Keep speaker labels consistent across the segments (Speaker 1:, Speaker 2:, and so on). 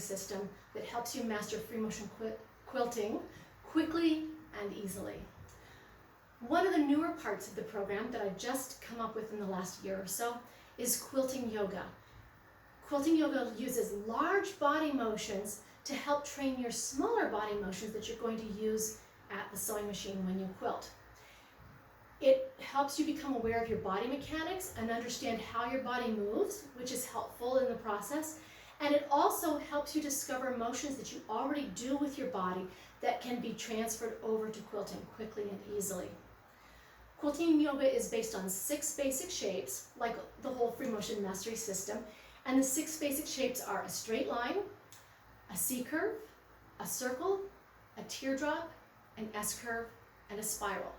Speaker 1: system that helps you master free motion quilting quickly and easily. One of the newer parts of the program that I've just come up with in the last year or so is Quilting Yoga. Quilting Yoga uses large body motions to help train your smaller body motions that you're going to use at the sewing machine when you quilt. It helps you become aware of your body mechanics and understand how your body moves, which is helpful in the process. And it also helps you discover motions that you already do with your body that can be transferred over to quilting quickly and easily. Quilting Yoga is based on 6 basic shapes, like the whole free motion mastery system. And the 6 basic shapes are a straight line, a C-curve, a circle, a teardrop, an S-curve, and a spiral.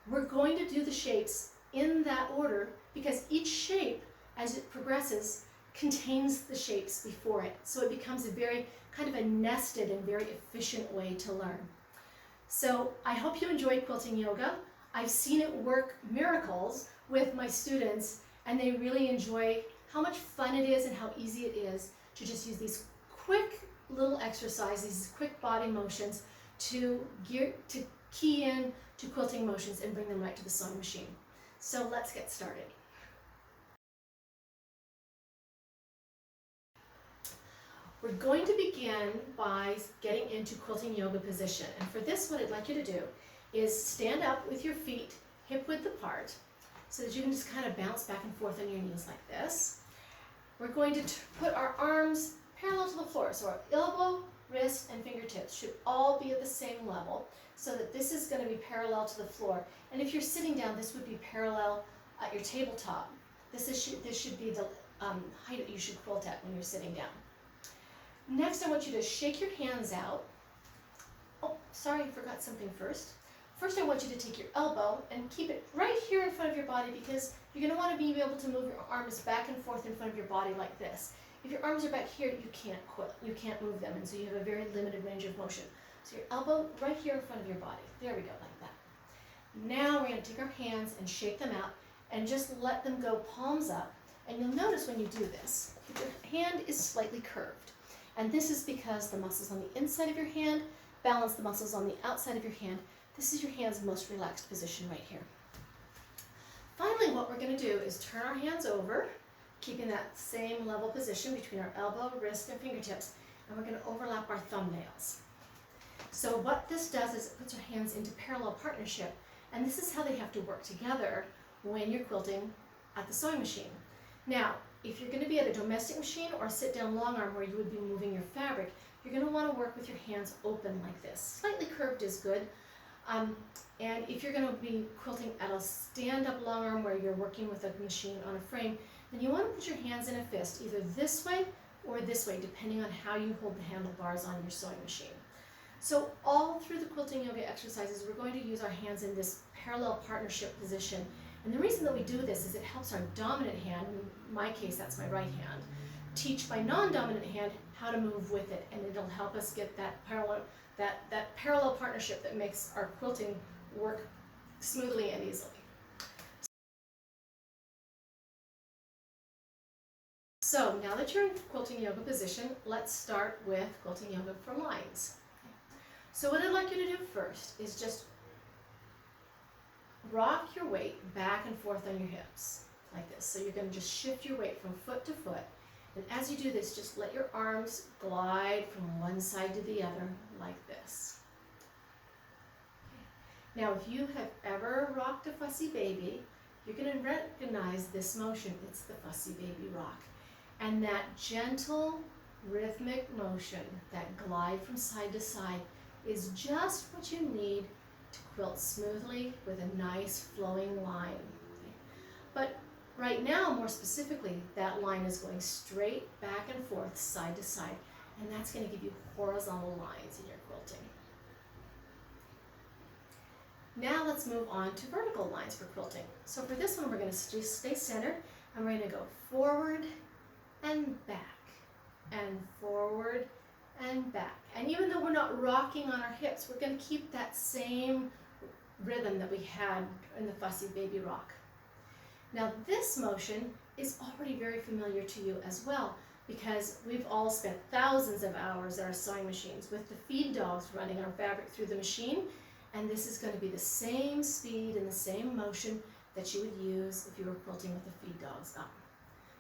Speaker 1: We're going to do the shapes in that order because each shape, as it progresses, contains the shapes before it. So it becomes a very kind of a nested and very efficient way to learn. So I hope you enjoy Quilting Yoga. I've seen it work miracles with my students, and they really enjoy how much fun it is and how easy it is to just use these quick little exercises, these quick body motions to key in to quilting motions and bring them right to the sewing machine. So let's get started. We're going to begin by getting into Quilting Yoga position. And for this, what I'd like you to do is stand up with your feet hip width apart so that you can just kind of bounce back and forth on your knees like this. We're going to put our arms parallel to the floor. So our elbow, wrist, and fingertips should all be at the same level so that this is going to be parallel to the floor. And if you're sitting down, this would be parallel at your tabletop. This should be the height that you should quilt at when you're sitting down. Next, I want you to shake your hands out. Oh, sorry, I forgot something first. First, I want you to take your elbow and keep it right here in front of your body because you're going to want to be able to move your arms back and forth in front of your body like this. If your arms are back here, you can't quilt. You can't move them, and so you have a very limited range of motion. So your elbow right here in front of your body. There we go, like that. Now we're going to take our hands and shake them out and just let them go palms up. And you'll notice when you do this, your hand is slightly curved. And this is because the muscles on the inside of your hand balance the muscles on the outside of your hand. This is your hand's most relaxed position right here. Finally, what we're going to do is turn our hands over, keeping that same level position between our elbow, wrist, and fingertips, and we're going to overlap our thumbnails. So what this does is it puts our hands into parallel partnership, and this is how they have to work together when you're quilting at the sewing machine. Now, if you're going to be at a domestic machine or a sit-down long arm where you would be moving your fabric, you're going to want to work with your hands open like this. Slightly curved is good. And if you're going to be quilting at a stand-up long arm where you're working with a machine on a frame, then you want to put your hands in a fist, either this way or this way, depending on how you hold the handlebars on your sewing machine. So all through the Quilting Yoga exercises, we're going to use our hands in this parallel partnership position. And the reason that we do this is it helps our dominant hand, in my case that's my right hand, teach my non-dominant hand how to move with it, and it'll help us get that parallel partnership that makes our quilting work smoothly and easily. So now that you're in Quilting Yoga position, let's start with Quilting Yoga for lines. So what I'd like you to do first is just rock your weight back and forth on your hips like this. So you're going to just shift your weight from foot to foot. And as you do this, just let your arms glide from one side to the other like this. Okay. Now, if you have ever rocked a fussy baby, you're going to recognize this motion. It's the fussy baby rock. And that gentle rhythmic motion, that glide from side to side, is just what you need to quilt smoothly with a nice flowing line. Okay. But right now, more specifically, that line is going straight back and forth, side to side, and that's going to give you horizontal lines in your quilting. Now let's move on to vertical lines for quilting. So for this one, we're going to just stay centered, and we're going to go forward and back, and forward and back. And even though we're not rocking on our hips, we're going to keep that same rhythm that we had in the fussy baby rock. Now this motion is already very familiar to you as well, because we've all spent thousands of hours at our sewing machines with the feed dogs running our fabric through the machine, and this is going to be the same speed and the same motion that you would use if you were quilting with the feed dogs up.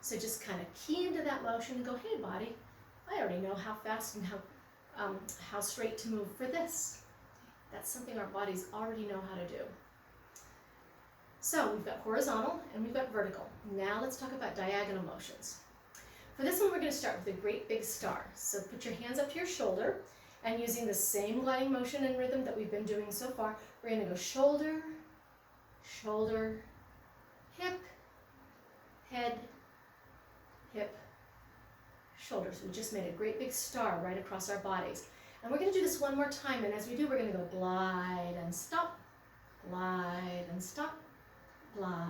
Speaker 1: So just kind of key into that motion and go, hey body, I already know how fast and how straight to move for this. That's something our bodies already know how to do. So we've got horizontal and we've got vertical. Now let's talk about diagonal motions. For this one, we're going to start with a great big star. So put your hands up to your shoulder, and using the same gliding motion and rhythm that we've been doing so far, we're going to go shoulder, shoulder, hip, head, hip, shoulder. So we just made a great big star right across our bodies. And we're going to do this one more time, and as we do, we're going to go glide and stop, glide and stop, glide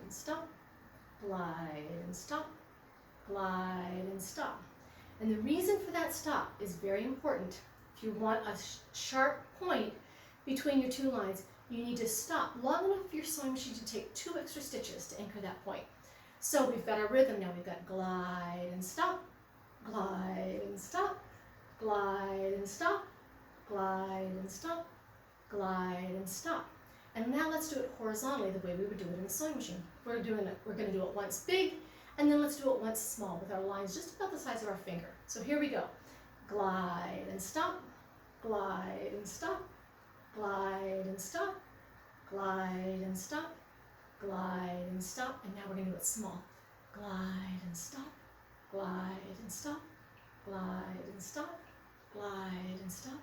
Speaker 1: and stop, glide and stop, glide and stop. And the reason for that stop is very important. If you want a sharp point between your two lines, you need to stop long enough for your sewing machine to take 2 extra stitches to anchor that point. So we've got our rhythm now. We've got glide and stop, glide and stop, glide and stop, glide and stop, glide and stop. And now let's do it horizontally the way we would do it in the sewing machine. We're going to do it once big, and then let's do it once small with our lines just about the size of our finger. So here we go. Glide and stop, glide and stop, glide and stop, glide and stop, glide and stop. And now we're going to do it small. Glide and stop, glide and stop, glide and stop, glide and stop,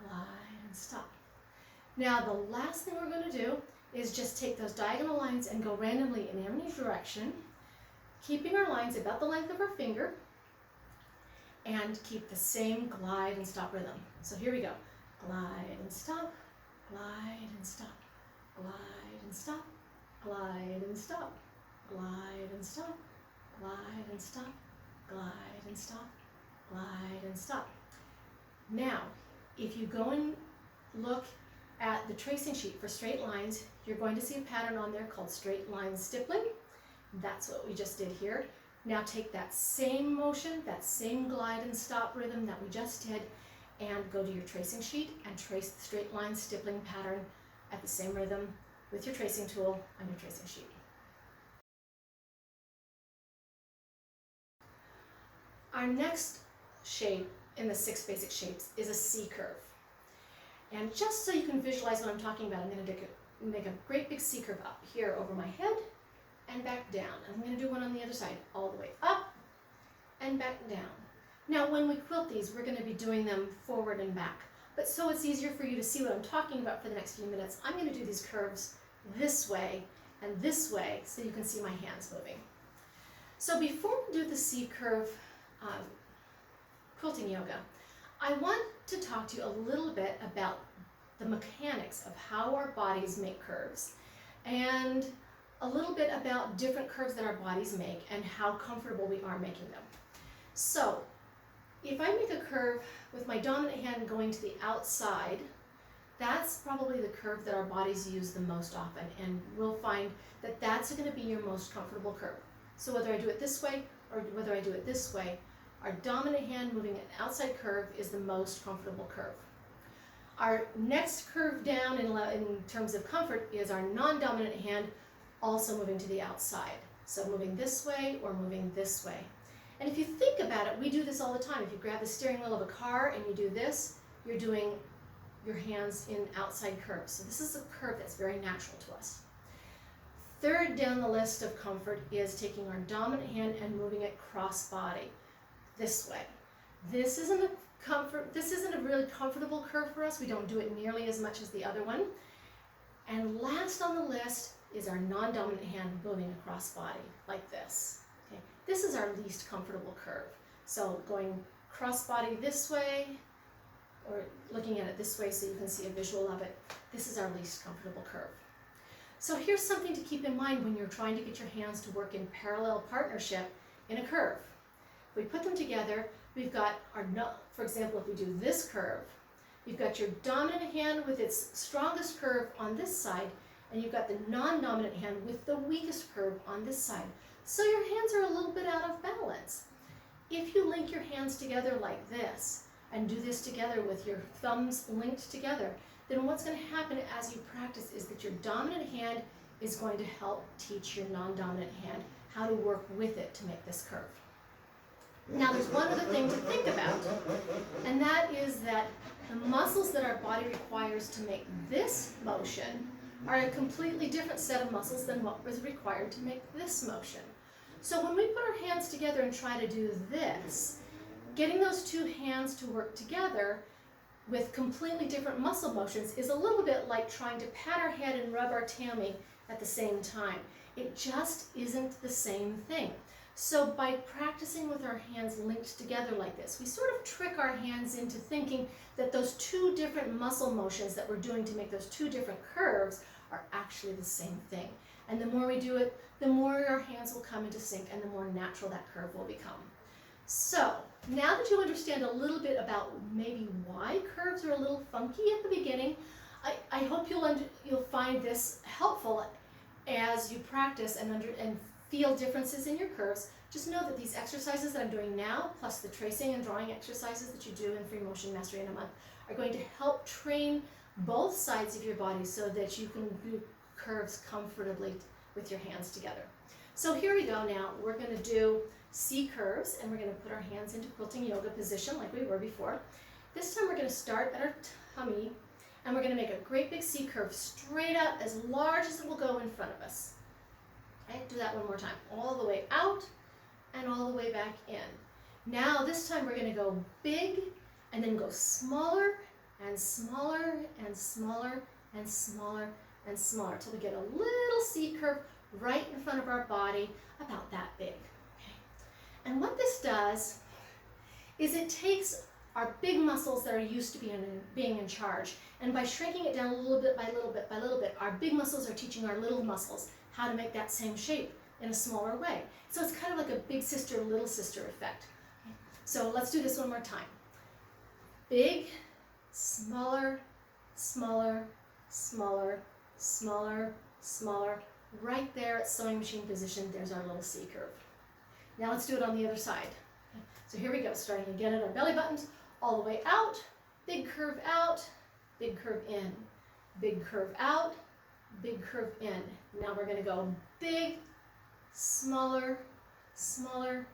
Speaker 1: glide and stop. Now the last thing we're going to do is just take those diagonal lines and go randomly in any direction, keeping our lines about the length of our finger, and keep the same glide and stop rhythm. So here we go. Glide and stop, glide and stop, glide and stop, glide and stop, glide and stop, glide and stop, glide and stop, glide and stop. Now, if you go and look at the tracing sheet for straight lines, you're going to see a pattern on there called straight line stippling. That's what we just did here. Now take that same motion, that same glide and stop rhythm that we just did, and go to your tracing sheet and trace the straight line stippling pattern at the same rhythm with your tracing tool on your tracing sheet. Our next shape in the 6 basic shapes is a C curve. And just so you can visualize what I'm talking about, I'm going to make a great big C curve up here over my head and back down. I'm going to do one on the other side, all the way up and back down. Now when we quilt these, we're going to be doing them forward and back. But so it's easier for you to see what I'm talking about for the next few minutes, I'm going to do these curves this way and this way so you can see my hands moving. So before we do the C curve quilting yoga, I want to talk to you a little bit about the mechanics of how our bodies make curves, and a little bit about different curves that our bodies make and how comfortable we are making them. So if I make a curve with my dominant hand going to the outside, that's probably the curve that our bodies use the most often, and we'll find that that's going to be your most comfortable curve. So whether I do it this way or whether I do it this way, our dominant hand moving an outside curve is the most comfortable curve. Our next curve down in terms of comfort is our non-dominant hand also moving to the outside. So moving this way or moving this way. And if you think about it, we do this all the time. If you grab the steering wheel of a car and you do this, you're doing your hands in outside curves. So this is a curve that's very natural to us. Third down the list of comfort is taking our dominant hand and moving it cross body this way. This isn't a really comfortable curve for us. We don't do it nearly as much as the other one. And last on the list is our non-dominant hand moving across body like this. Okay. This is our least comfortable curve. So going cross body this way, or looking at it this way so you can see a visual of it, this is our least comfortable curve. So here's something to keep in mind when you're trying to get your hands to work in parallel partnership in a curve. If we put them together, we've got our, for example, if we do this curve, you've got your dominant hand with its strongest curve on this side, and you've got the non-dominant hand with the weakest curve on this side. So your hands are a little bit out of balance. If you link your hands together like this, and do this together with your thumbs linked together, then what's going to happen as you practice is that your dominant hand is going to help teach your non-dominant hand how to work with it to make this curve. Now there's one other thing to think about, and that is that the muscles that our body requires to make this motion are a completely different set of muscles than what was required to make this motion. So when we put our hands together and try to do this, getting those two hands to work together with completely different muscle motions is a little bit like trying to pat our head and rub our tummy at the same time. It just isn't the same thing. So by practicing with our hands linked together like this, we sort of trick our hands into thinking that those two different muscle motions that we're doing to make those two different curves are actually the same thing. And the more we do it, the more our hands will come into sync and the more natural that curve will become. So now that you understand a little bit about maybe why curves are a little funky at the beginning, I hope you'll find this helpful as you practice and feel differences in your curves. Just know that these exercises that I'm doing now, plus the tracing and drawing exercises that you do in Free Motion Mastery in a month, are going to help train both sides of your body so that you can do curves comfortably with your hands together. So here we go now. We're going to do C curves, and we're going to put our hands into Quilting Yoga position like we were before. This time we're going to start at our tummy, and we're going to make a great big C curve straight up as large as it will go in front of us. Okay, do that one more time. All the way out and all the way back in. Now this time we're going to go big and then go smaller and smaller and smaller and smaller and smaller until we get a little C curve right in front of our body, about that big. Okay. And what this does is it takes our big muscles that are used to being in charge, and by shrinking it down a little bit by little bit by little bit, our big muscles are teaching our little muscles how to make that same shape in a smaller way. So it's kind of like a big sister, little sister effect. Okay. So let's do this one more time. Big, smaller, smaller, smaller, smaller, smaller. Right there at sewing machine position, there's our little C curve. Now let's do it on the other side. Okay. So here we go, starting again at our belly buttons, all the way out, big curve out, big curve in, big curve out, big curve in. Now we're going to go big, smaller, smaller,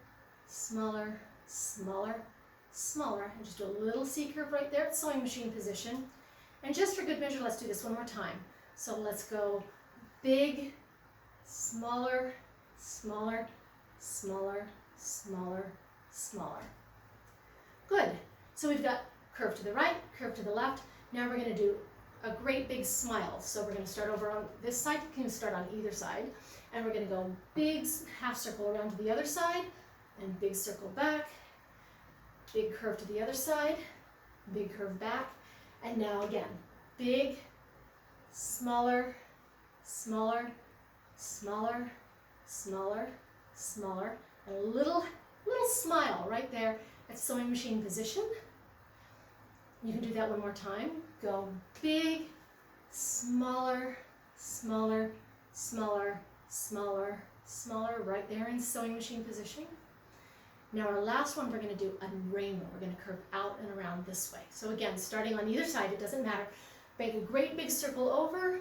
Speaker 1: smaller, smaller, smaller, and just do a little C curve right there at sewing machine position. And just for good measure, let's do this one more time. So let's go big, smaller, smaller, smaller, smaller, smaller. Good. So we've got curve to the right, curve to the left. Now we're going to do a great big smile. So we're going to start over on this side. You can start on either side. And we're going to go big half circle around to the other side, and big circle back, big curve to the other side, big curve back. And now again, big, smaller, smaller, smaller, smaller, smaller, and a little smile right there at sewing machine position. You can do that one more time. Go big, smaller, smaller, smaller, smaller, smaller, right there in sewing machine position. Now our last one, we're going to do a rainbow. We're going to curve out and around this way. So again, starting on either side, it doesn't matter. Make a great big circle over,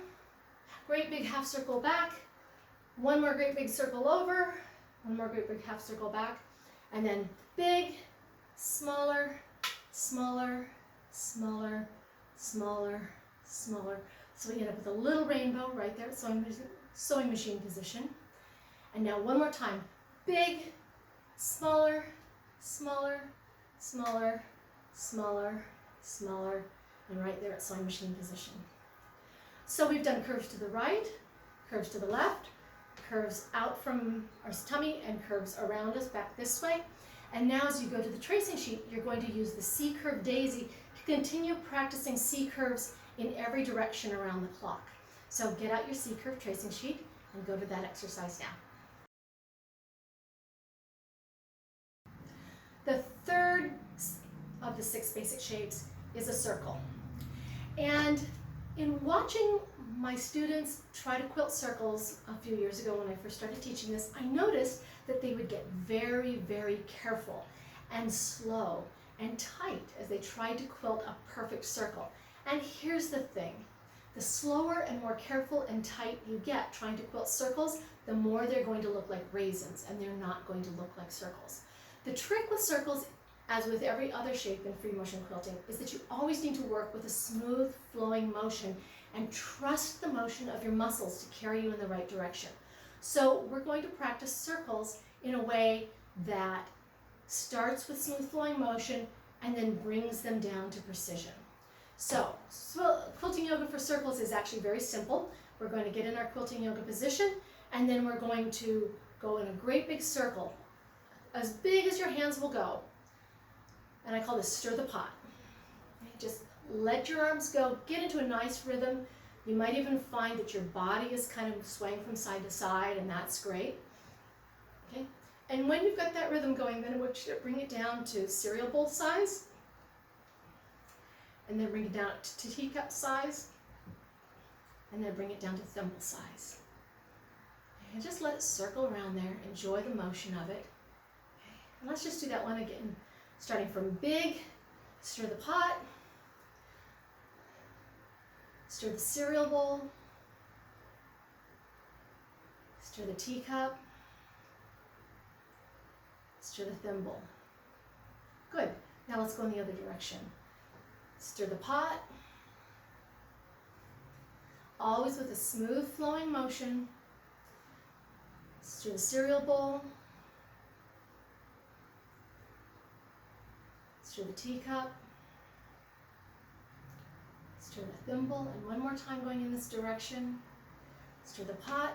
Speaker 1: great big half circle back, one more great big circle over, one more great big half circle back, and then big, smaller, smaller, smaller, smaller, smaller. So we end up with a little rainbow right there at sewing machine position. And now one more time, big, smaller, smaller, smaller, smaller, smaller, and right there at sewing machine position. So we've done curves to the right, curves to the left, curves out from our tummy, and curves around us back this way. And now as you go to the tracing sheet, you're going to use the C curve daisy to continue practicing C curves in every direction around the clock. So get out your C curve tracing sheet and go to that exercise now. The third of the 6 basic shapes is a circle. And in watching my students try to quilt circles a few years ago when I first started teaching this, I noticed that they would get very, very careful. and slow and tight as they tried to quilt a perfect circle. And here's the thing. The slower and more careful and tight you get trying to quilt circles, the more they're going to look like raisins, and they're not going to look like circles. The trick with circles, as with every other shape in free motion quilting, is that you always need to work with a smooth flowing motion and trust the motion of your muscles to carry you in the right direction. So we're going to practice circles in a way that starts with smooth flowing motion and then brings them down to precision. So quilting yoga for circles is actually very simple. We're going to get in our quilting yoga position, and then we're going to go in a great big circle, as big as your hands will go. And I call this stir the pot. Okay, just let your arms go, get into a nice rhythm. You might even find that your body is kind of swaying from side to side, and that's great. Okay? And when you've got that rhythm going, then I want you to bring it down to cereal bowl size, and then bring it down to teacup size, and then bring it down to thimble size. And just let it circle around there. Enjoy the motion of it. Okay. And let's just do that one again. Starting from big, stir the pot, stir the cereal bowl, stir the teacup, stir the thimble. Good. Now let's go in the other direction. Stir the pot, always with a smooth flowing motion. Stir the cereal bowl, stir the teacup, stir the thimble, and one more time going in this direction. Stir the pot,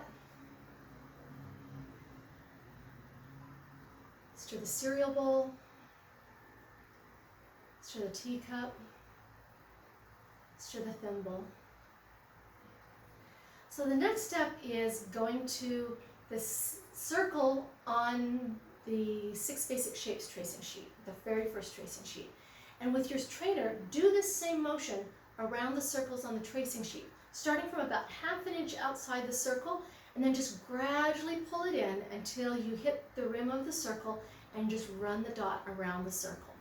Speaker 1: stir the cereal bowl, stir the teacup, stir the thimble. So the next step is going to this circle on the 6 Basic Shapes tracing sheet, the very first tracing sheet. And with your trainer, do this same motion around the circles on the tracing sheet, starting from about ½ an inch outside the circle, and then just gradually pull it in until you hit the rim of the circle and just run the dot around the circle.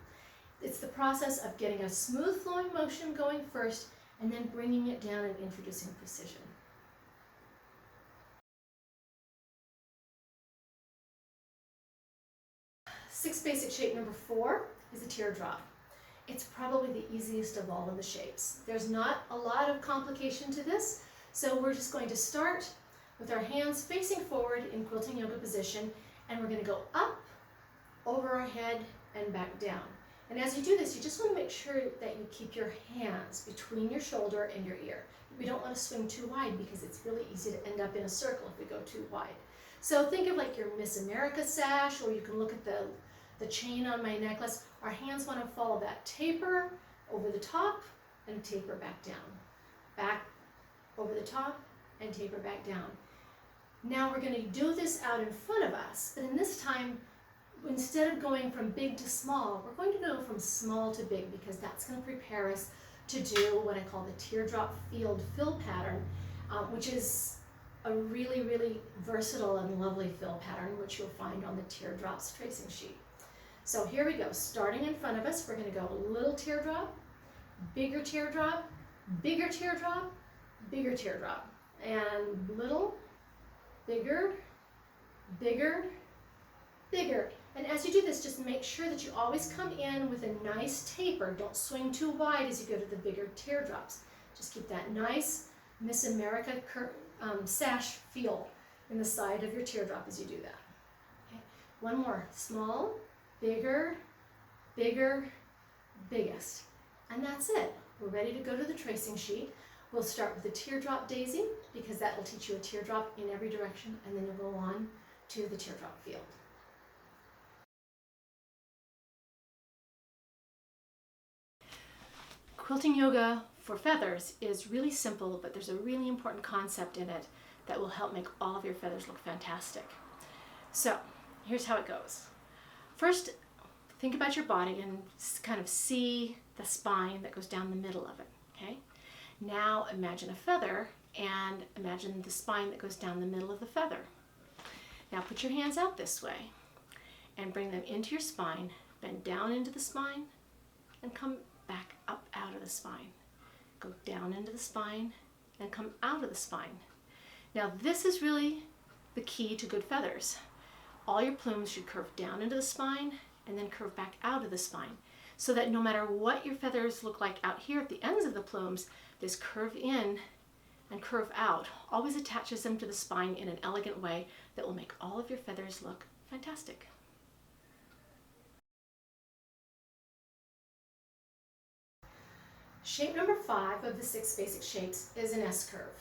Speaker 1: It's the process of getting a smooth flowing motion going first, and then bringing it down and introducing precision. Six Basic Shape number 4 is a teardrop. It's probably the easiest of all of the shapes. There's not a lot of complication to this, so we're just going to start with our hands facing forward in quilting yoga position, and we're going to go up, over our head, and back down. And as you do this, you just want to make sure that you keep your hands between your shoulder and your ear. We don't want to swing too wide because it's really easy to end up in a circle if we go too wide. So think of like your Miss America sash, or you can look at the chain on my necklace. Our hands want to follow that taper over the top and taper back down. Back over the top and taper back down. Now we're going to do this out in front of us, but in this time, instead of going from big to small, we're going to go from small to big, because that's going to prepare us to do what I call the teardrop field fill pattern, which is a really, really versatile and lovely fill pattern, which you'll find on the Teardrops tracing sheet. So here we go. Starting in front of us, we're going to go little teardrop, bigger teardrop, bigger teardrop, bigger teardrop, and little, bigger, bigger, bigger. And as you do this, just make sure that you always come in with a nice taper. Don't swing too wide as you go to the bigger teardrops. Just keep that nice Miss America sash feel in the side of your teardrop as you do that. Okay. One more. Small, bigger, bigger, biggest. And that's it. We're ready to go to the tracing sheet. We'll start with the teardrop daisy, because that will teach you a teardrop in every direction, and then you'll go on to the teardrop field. Quilting yoga for feathers is really simple, but there's a really important concept in it that will help make all of your feathers look fantastic. So here's how it goes. First, think about your body and kind of see the spine that goes down the middle of it, okay? Now imagine a feather and imagine the spine that goes down the middle of the feather. Now put your hands out this way and bring them into your spine. Bend down into the spine and come back up out of the spine. Go down into the spine and come out of the spine. Now this is really the key to good feathers. All your plumes should curve down into the spine and then curve back out of the spine, so that no matter what your feathers look like out here at the ends of the plumes, this curve in and curve out always attaches them to the spine in an elegant way that will make all of your feathers look fantastic. Shape number 5 of the 6 basic shapes is an S-curve.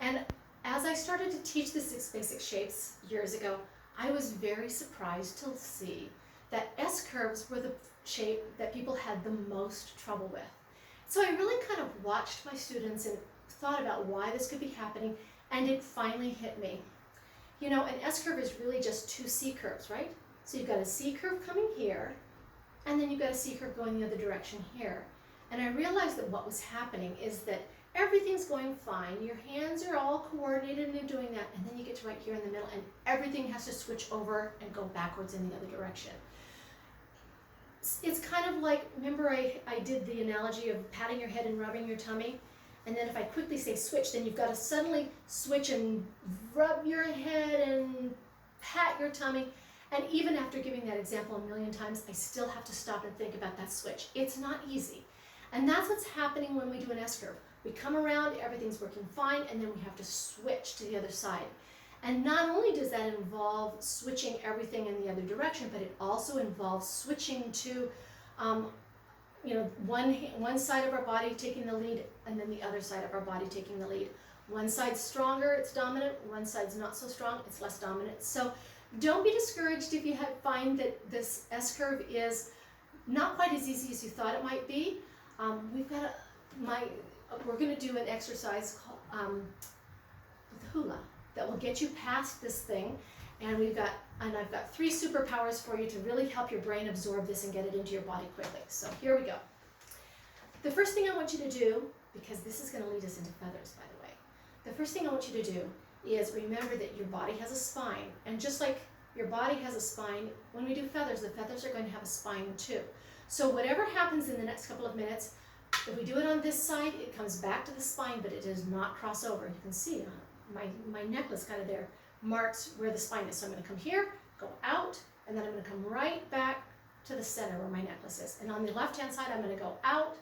Speaker 1: And as I started to teach the 6 basic shapes years ago, I was very surprised to see that S-curves were the shape that people had the most trouble with. So I really kind of watched my students and thought about why this could be happening, and it finally hit me. You know, an S-curve is really just 2 C-curves, right? So you've got a C-curve coming here, and then you've got a C-curve going the other direction here. And I realized that what was happening is that everything's going fine, your hands are all coordinated and you're doing that, and then you get to right here in the middle and everything has to switch over and go backwards in the other direction. It's kind of like, remember I did the analogy of patting your head and rubbing your tummy? And then if I quickly say switch, then you've got to suddenly switch and rub your head and pat your tummy. And even after giving that example a million times, I still have to stop and think about that switch. It's not easy. And that's what's happening when we do an S-curve. We come around, everything's working fine, and then we have to switch to the other side. And not only does that involve switching everything in the other direction, but it also involves switching to, you know, one side of our body taking the lead, and then the other side of our body taking the lead. One side's stronger, it's dominant. One side's not so strong, it's less dominant. So don't be discouraged if you find that this S-curve is not quite as easy as you thought it might be. We're going to do an exercise called with hula that will get you past this thing, and I've got 3 superpowers for you to really help your brain absorb this and get it into your body quickly. So here we go. The first thing I want you to do, because this is going to lead us into feathers, by the way, the first thing I want you to do is remember that your body has a spine, and just like your body has a spine, when we do feathers, the feathers are going to have a spine too. So whatever happens in the next couple of minutes, if we do it on this side, it comes back to the spine, but it does not cross over. You can see my necklace kind of there marks where the spine is. So I'm going to come here, go out, and then I'm going to come right back to the center where my necklace is. And on the left-hand side, I'm going to go out,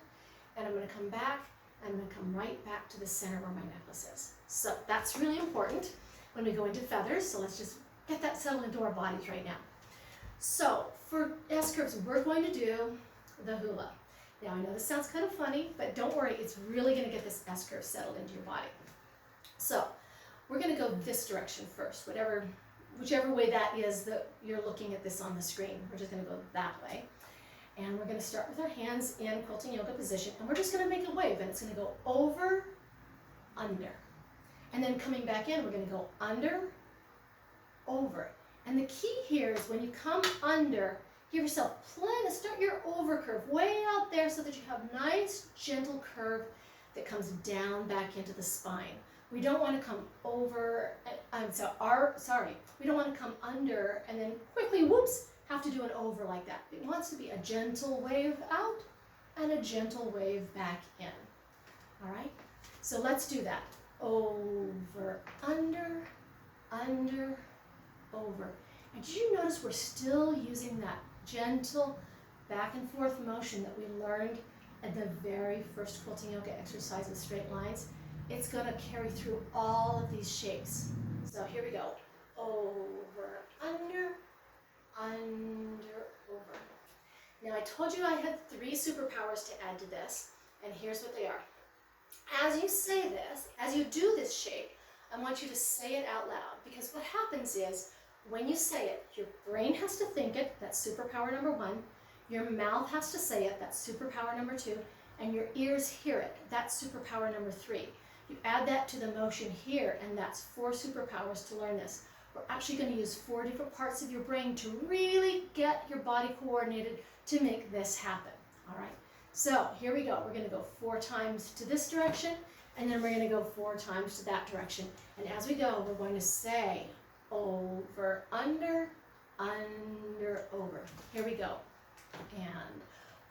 Speaker 1: and I'm going to come back, and I'm going to come right back to the center where my necklace is. So that's really important when we go into feathers. So let's just get that settled into our bodies right now. So for S-curves, we're going to do the hula. Now I know this sounds kind of funny, but don't worry, it's really going to get this S-curve settled into your body. So we're going to go this direction first, whichever way that is that you're looking at this on the screen. We're just going to go that way. And we're going to start with our hands in quilting yoga position, and we're just going to make a wave, and it's going to go over, under. And then coming back in, we're going to go under, over. And the key here is when you come under, give yourself plenty, start your over curve way out there so that you have nice gentle curve that comes down back into the spine. We don't want to come over, we don't want to come under and then quickly, whoops, have to do an over like that. It wants to be a gentle wave out and a gentle wave back in. All right, so let's do that. Over, under, over. And did you notice we're still using that gentle back and forth motion that we learned at the very first quilting yoga exercise with straight lines? It's going to carry through all of these shapes. So here we go. Over, under, over. Now I told you I had 3 superpowers to add to this, and here's what they are. As you say this, as you do this shape, I want you to say it out loud, because what happens is when you say it, your brain has to think it, that's superpower number 1, your mouth has to say it, that's superpower number 2, and your ears hear it, that's superpower number 3. You add that to the motion here, and that's 4 superpowers to learn this. We're actually going to use 4 different parts of your brain to really get your body coordinated to make this happen. All right, so here we go. We're going to go 4 times to this direction, and then we're going to go 4 times to that direction. And as we go, we're going to say over, under, over. Here we go. And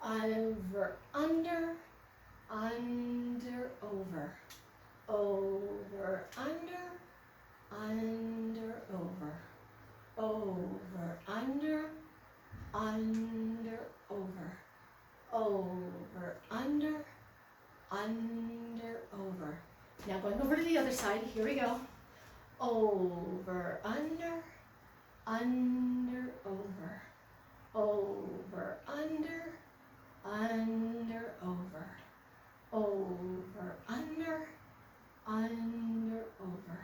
Speaker 1: over, under, under, over, over, under, over, over, under, over, over, under, over. Now going over to the other side, here we go. Over, under, over, over, under, over, over, under, over,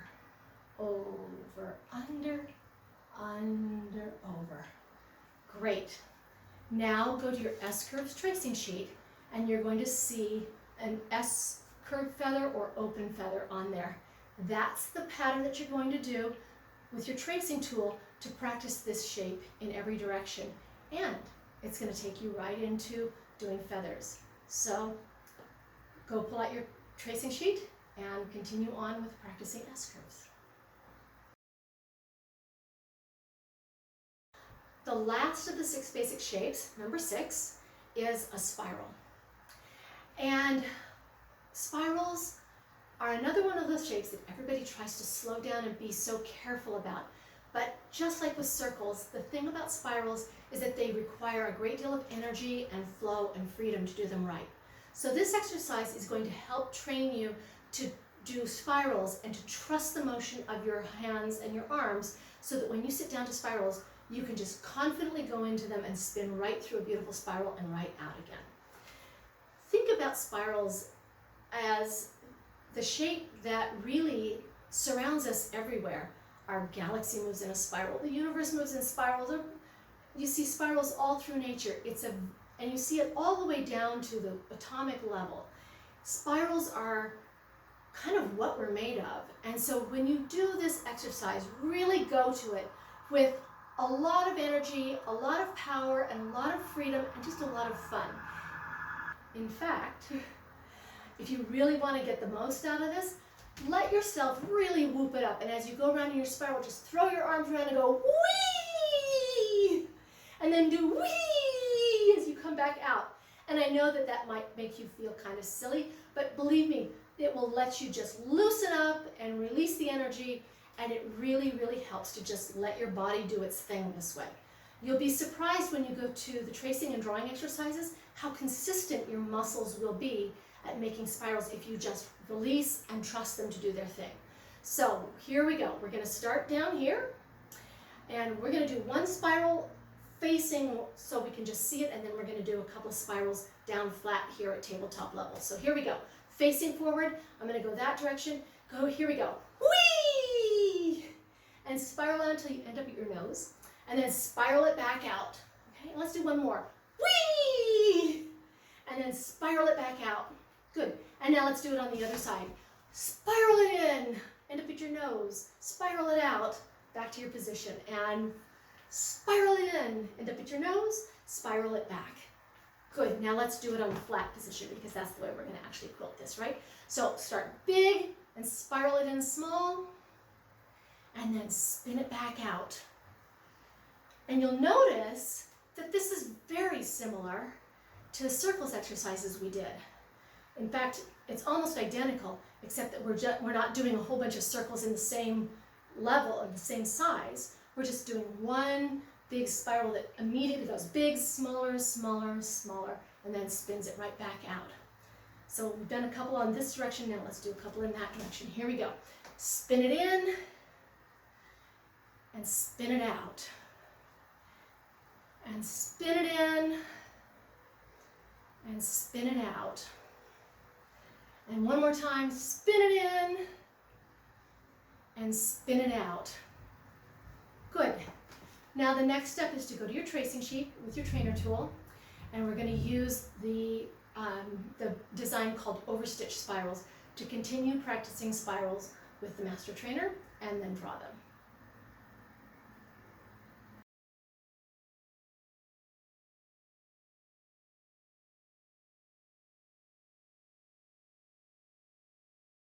Speaker 1: over, under, over. Great. Now go to your S curves tracing sheet and you're going to see an S curved feather or open feather on there. That's the pattern that you're going to do with your tracing tool to practice this shape in every direction. And it's going to take you right into doing feathers. So go pull out your tracing sheet and continue on with practicing S curves. The last of the 6 basic shapes, number 6, is a spiral. And spirals are another one of those shapes that everybody tries to slow down and be so careful about. But just like with circles, the thing about spirals is that they require a great deal of energy and flow and freedom to do them right. So this exercise is going to help train you to do spirals and to trust the motion of your hands and your arms so that when you sit down to spirals, you can just confidently go into them and spin right through a beautiful spiral and right out again. Think about spirals as the shape that really surrounds us everywhere. Our galaxy moves in a spiral. The universe moves in spirals. You see spirals all through nature. And you see it all the way down to the atomic level. Spirals are kind of what we're made of. And so when you do this exercise, really go to it with a lot of energy, a lot of power, and a lot of freedom, and just a lot of fun. In fact, if you really want to get the most out of this, let yourself really whoop it up. And as you go around in your spiral, just throw your arms around and go whee! And then do whee as you come back out. And I know that that might make you feel kind of silly, but believe me, it will let you just loosen up and release the energy. And it really, really helps to just let your body do its thing this way. You'll be surprised when you go to the tracing and drawing exercises how consistent your muscles will be at making spirals if you just release and trust them to do their thing. So here we go. We're going to start down here and we're going to do one spiral facing so we can just see it, and then we're going to do a couple of spirals down flat here at tabletop level. So here we go. Facing forward, I'm going to go that direction. Here we go. Whee! And spiral out until you end up at your nose, and then spiral it back out. Okay, let's do one more. Whee! And then spiral it back out. Good. And now let's do it on the other side. Spiral it in, end up at your nose. Spiral it out, back to your position. And spiral it in, end up at your nose. Spiral it back. Good. Now let's do it on the flat position because that's the way we're going to actually quilt this, right? So start big and spiral it in small. And then spin it back out. And you'll notice that this is very similar to the circles exercises we did. In fact, it's almost identical, except that we're not doing a whole bunch of circles in the same level or the same size. We're just doing one big spiral that immediately goes big, smaller, smaller, smaller, and then spins it right back out. So we've done a couple on this direction, now let's do a couple in that direction. Here we go. Spin it in, and spin it out. And spin it in, and spin it out. And one more time, spin it in, and spin it out. Good. Now the next step is to go to your tracing sheet with your trainer tool, and we're going to use the design called overstitch spirals to continue practicing spirals with the master trainer and then draw them.